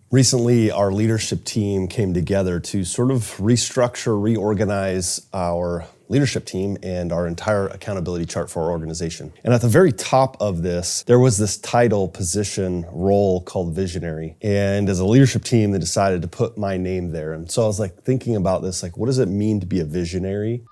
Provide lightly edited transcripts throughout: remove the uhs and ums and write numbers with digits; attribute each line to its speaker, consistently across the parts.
Speaker 1: Recently, our leadership team came together to sort of restructure, reorganize our leadership team and our entire accountability chart for our organization. And at the very top of this, there was this title, position, role called visionary. And as a leadership team, they decided to put my name there. And so I was like thinking about this, like, what does it mean to be a visionary?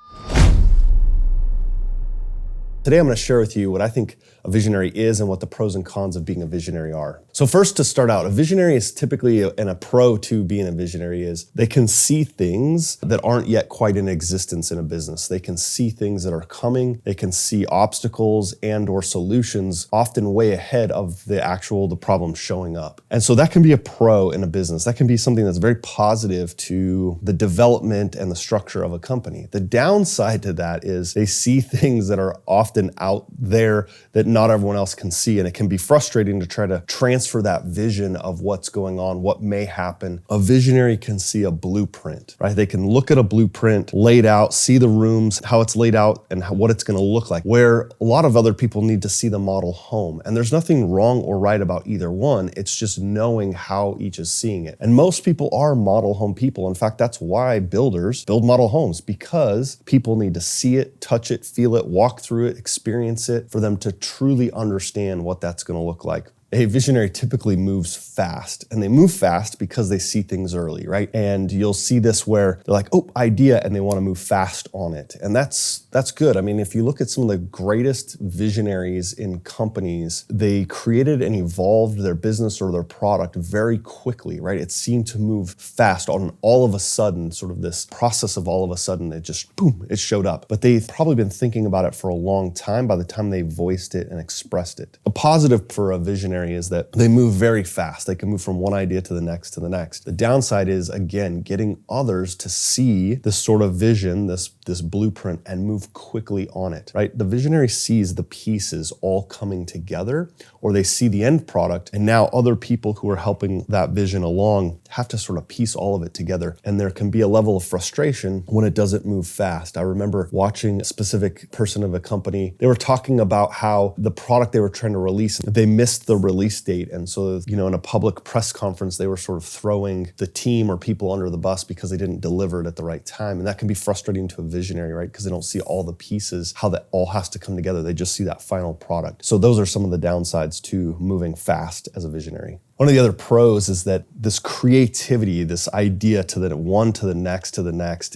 Speaker 1: Today, I'm going to share with you what I think a visionary is and what the pros and cons of being a visionary are. So first, to start out, a visionary is typically, and a pro to being a visionary is, they can see things that aren't yet quite in existence in a business. They can see things that are coming. They can see obstacles and or solutions often way ahead of the problem showing up. And so that can be a pro in a business. That can be something that's very positive to the development and the structure of a company. The downside to that is they see things that are often out there that not everyone else can see. And it can be frustrating to try to transfer that vision of what's going on, what may happen. A visionary can see a blueprint, right? They can look at a blueprint laid out, see the rooms, how it's laid out and what it's going to look like, where a lot of other people need to see the model home. And there's nothing wrong or right about either one. It's just knowing how each is seeing it. And most people are model home people. In fact, that's why builders build model homes, because people need to see it, touch it, feel it, walk through it, experience it, for them to truly understand what that's going to look like. A visionary typically moves fast, and they move fast because they see things early, right? And you'll see this where they're like, oh, idea, and they want to move fast on it. And that's good. I mean, if you look at some of the greatest visionaries in companies, they created and evolved their business or their product very quickly, right? It seemed to move fast on all of a sudden, sort of this process of all of a sudden, it just, boom, it showed up. But they've probably been thinking about it for a long time by the time they voiced it and expressed it. A positive for a visionary is that they move very fast. They can move from one idea to the next to the next. The downside is, again, getting others to see this sort of vision, this blueprint, and move quickly on it, right? The visionary sees the pieces all coming together, or they see the end product, and now other people who are helping that vision along have to sort of piece all of it together. And there can be a level of frustration when it doesn't move fast. I remember watching a specific person of a company. They were talking about how the product they were trying to release, they missed the release date. And so, in a public press conference, they were sort of throwing the team or people under the bus because they didn't deliver it at the right time. And that can be frustrating to a visionary, right? Because they don't see all the pieces, how that all has to come together. They just see that final product. So those are some of the downsides to moving fast as a visionary. One of the other pros is that this creativity, this idea to the one to the next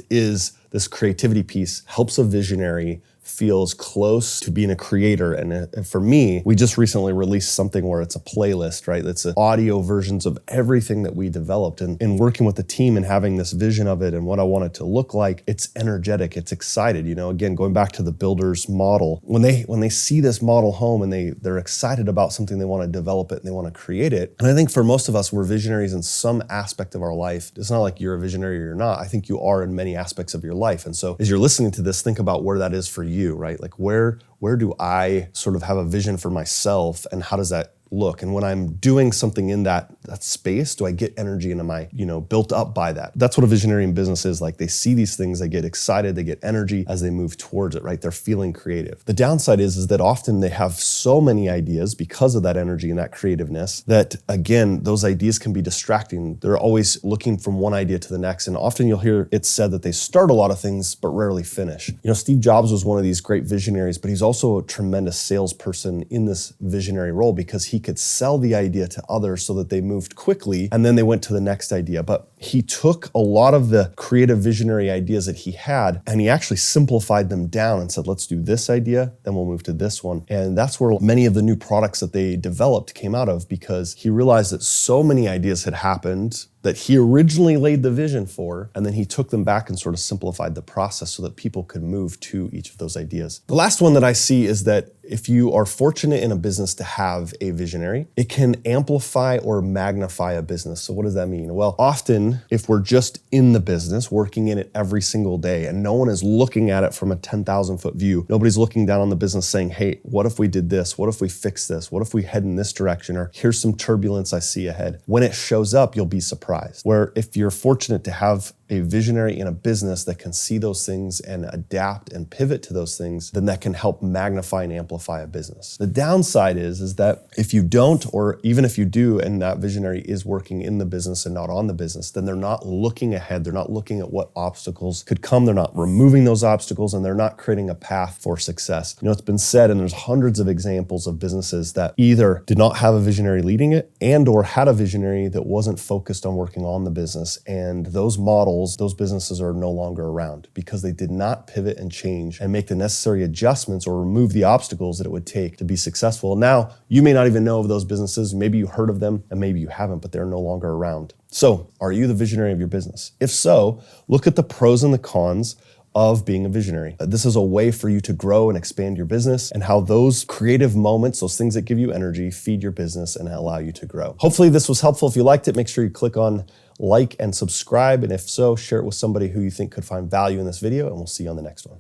Speaker 1: is this creativity piece helps a visionary feels close to being a creator. And for me, we just recently released something where it's a playlist, right? It's audio versions of everything that we developed. And in working with the team and having this vision of it and what I want it to look like, it's energetic, it's excited. Again, going back to the builder's model, when they see this model home and they're excited about something, they want to develop it and they want to create it. And I think for most of us, we're visionaries in some aspect of our life. It's not like you're a visionary or you're not. I think you are in many aspects of your life. And so as you're listening to this, think about where that is for you. Right? Like where do I sort of have a vision for myself, and how does that look? And when I'm doing something in that space, do I get energy and am I, built up by that? That's what a visionary in business is like. They see these things, they get excited, they get energy as they move towards it, right? They're feeling creative. The downside is that often they have so many ideas because of that energy and that creativeness that, again, those ideas can be distracting. They're always looking from one idea to the next. And often you'll hear it said that they start a lot of things, but rarely finish. Steve Jobs was one of these great visionaries, but he's also a tremendous salesperson in this visionary role because he could sell the idea to others so that they moved quickly and then they went to the next idea. But he took a lot of the creative visionary ideas that he had and he actually simplified them down and said, let's do this idea, then we'll move to this one. And that's where many of the new products that they developed came out of, because he realized that so many ideas had happened that he originally laid the vision for, and then he took them back and sort of simplified the process so that people could move to each of those ideas. The last one that I see is that if you are fortunate in a business to have a visionary, it can amplify or magnify a business. So what does that mean? Well, often if we're just in the business, working in it every single day, and no one is looking at it from a 10,000 foot view, nobody's looking down on the business saying, hey, what if we did this? What if we fix this? What if we head in this direction? Or here's some turbulence I see ahead. When it shows up, you'll be surprised. Where if you're fortunate to have a visionary in a business that can see those things and adapt and pivot to those things, then that can help magnify and amplify a business. The downside is that if you don't, or even if you do, and that visionary is working in the business and not on the business, then they're not looking ahead. They're not looking at what obstacles could come. They're not removing those obstacles, and they're not creating a path for success. You know, it's been said, and there's hundreds of examples of businesses that either did not have a visionary leading it and or had a visionary that wasn't focused on working on the business. And those models, those businesses are no longer around because they did not pivot and change and make the necessary adjustments or remove the obstacles that it would take to be successful. Now, you may not even know of those businesses. Maybe you heard of them and maybe you haven't, but they're no longer around. So, are you the visionary of your business? If so, look at the pros and the cons of being a visionary. This is a way for you to grow and expand your business, and how those creative moments, those things that give you energy, feed your business and allow you to grow. Hopefully this was helpful. If you liked it, make sure you click on like and subscribe. And if so, share it with somebody who you think could find value in this video, and we'll see you on the next one.